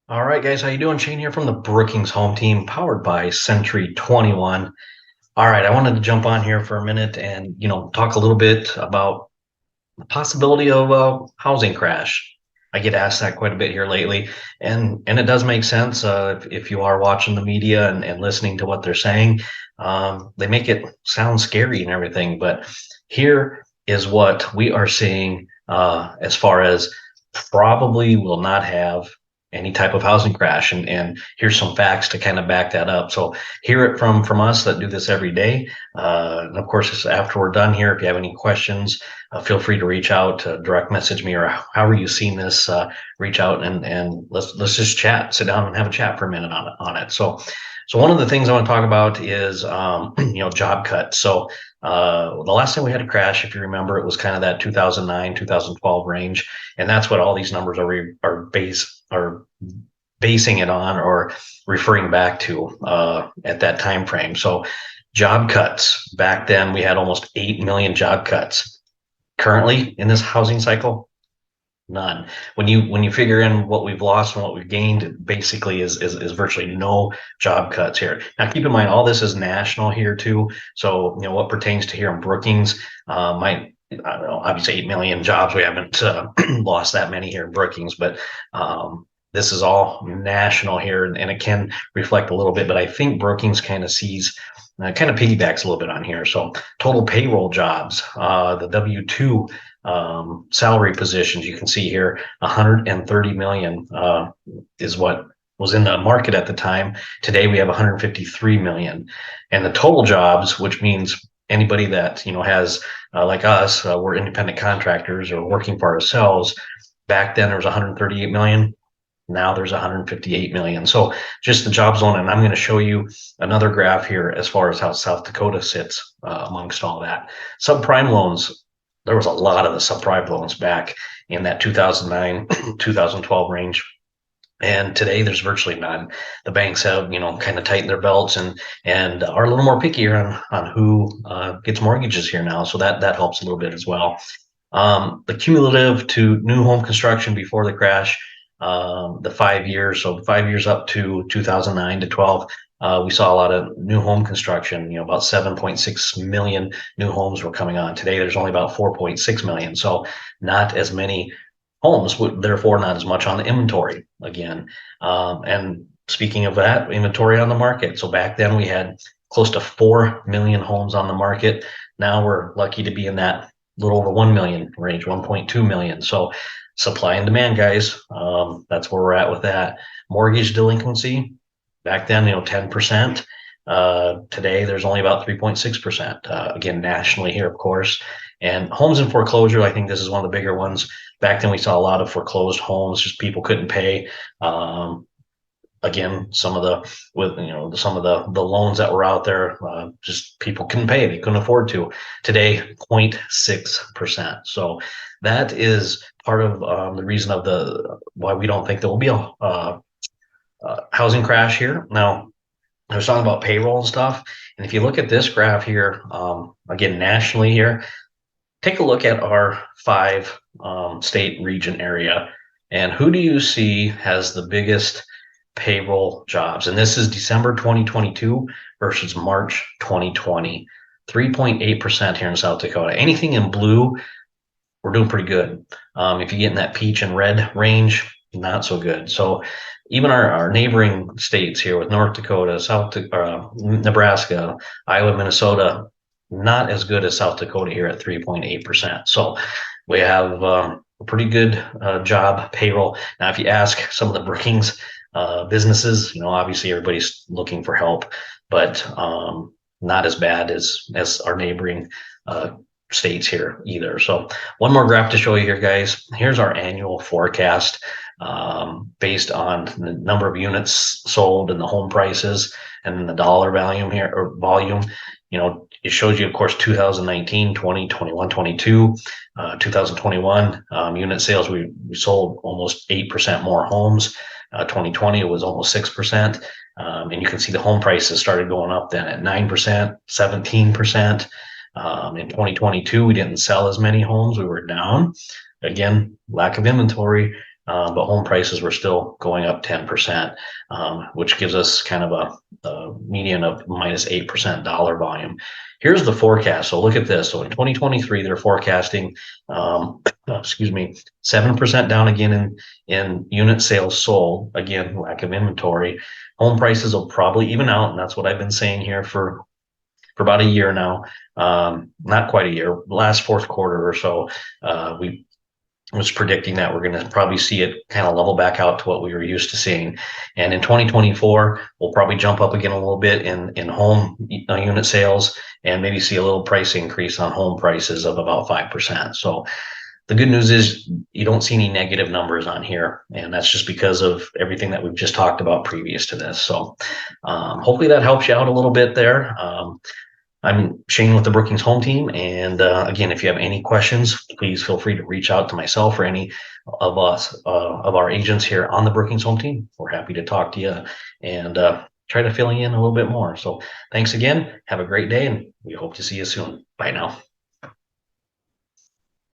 All right, guys, how you doing? Shane here from the Brookings Home Team, powered by Century 21. All right, I wanted to jump on here for a minute and talk a little bit about the possibility of a housing crash. I get asked that quite a bit here lately, and it does make sense if you are watching the media and listening to what they're saying. They make it sound scary and everything, but here is what we are seeing as far as probably will not have any type of housing crash, and here's some facts to kind of back that up. So hear it from us that do this every day. And of course, after we're done here, if you have any questions, feel free to reach out, direct message me, or however you've seen this. Reach out and let's just chat, sit down and have a chat for a minute on it. So one of the things I want to talk about is job cuts. So the last time we had a crash, if you remember, it was kind of that 2009, 2012 range, and that's what all these numbers are basing it on or referring back to at that time frame. So job cuts back then, we had almost 8 million job cuts. Currently in this housing cycle, none. When you figure in what we've lost and what we've gained, it basically is virtually no job cuts here. Now, keep in mind, all this is national here too. So what pertains to here in Brookings might, I don't know, obviously 8 million jobs. We haven't lost that many here in Brookings, but this is all national here, and it can reflect a little bit. But I think Brookings kind of kind of piggybacks a little bit on here. So total payroll jobs, the W-2 salary positions, you can see here 130 million is what was in the market at the time. Today we have 153 million, and the total jobs, which means anybody that has like us, we're independent contractors or working for ourselves. Back then there was 138 million. Now there's 158 million. So just the job zone, and I'm going to show you another graph here as far as how South Dakota sits amongst all that. Subprime loans, there was a lot of the subprime loans back in that 2009, 2012 range. And today there's virtually none. The banks have, kind of tightened their belts and are a little more pickier on who gets mortgages here now. So that helps a little bit as well. The cumulative to new home construction before the crash, the 5 years, so 5 years up to 2009 to 12, we saw a lot of new home construction. About 7.6 million new homes were coming on. Today, there's only about 4.6 million. So not as many homes, therefore not as much on the inventory again. And speaking of that, inventory on the market. So back then we had close to 4 million homes on the market. Now we're lucky to be in that little over 1 million range, 1.2 million. So supply and demand, guys. That's where we're at with that. Mortgage delinquency, back then, 10%. Today, there's only about 3.6%. Again, nationally here, of course. And homes in foreclosure, I think this is one of the bigger ones. Back then, we saw a lot of foreclosed homes, just people couldn't pay. Again, some of the loans that were out there, just people couldn't pay. They couldn't afford to. Today, 0.6%. So that is part of the reason of why we don't think there will be a housing crash here. Now, I was talking about payroll and stuff, and if you look at this graph here, again nationally here, take a look at our 5 state region area, and who do you see has the biggest payroll jobs? And this is December 2022 versus March 2020. 3.8% here in South Dakota. Anything in blue, we're doing pretty good. If you get in that peach and red range, not so good. So even our neighboring states here with North Dakota, Nebraska, Iowa, Minnesota, not as good as South Dakota here at 3.8%. So we have a pretty good job payroll. Now, if you ask some of the Brookings businesses, obviously everybody's looking for help, but not as bad as our neighboring states here either. So one more graph to show you here, guys. Here's our annual forecast based on the number of units sold and the home prices and then the dollar volume here, or volume. It shows you, of course, 2019, 20, 21, 22, 2021 unit sales. We sold almost 8% more homes. 2020, it was almost 6%. And you can see the home prices started going up then at 9%, 17%. In 2022, we didn't sell as many homes. We were down. Again, lack of inventory. but home prices were still going up 10%, which gives us kind of a median of -8% dollar volume. Here's the forecast. So look at this. So in 2023, they're forecasting, excuse me, 7% down again in unit sales sold. Again, lack of inventory. Home prices will probably even out, and that's what I've been saying here for about a year now. Not quite a year. Last fourth quarter or so, we was predicting that we're going to probably see it kind of level back out to what we were used to seeing. And in 2024, we'll probably jump up again a little bit in home unit sales and maybe see a little price increase on home prices of about 5%. So the good news is you don't see any negative numbers on here, and that's just because of everything that we've just talked about previous to this. So hopefully that helps you out a little bit there. I'm Shane with the Brookings Home Team, and again, if you have any questions, please feel free to reach out to myself or any of us, of our agents here on the Brookings Home Team. We're happy to talk to you and try to fill you in a little bit more. So thanks again. Have a great day, and we hope to see you soon. Bye now.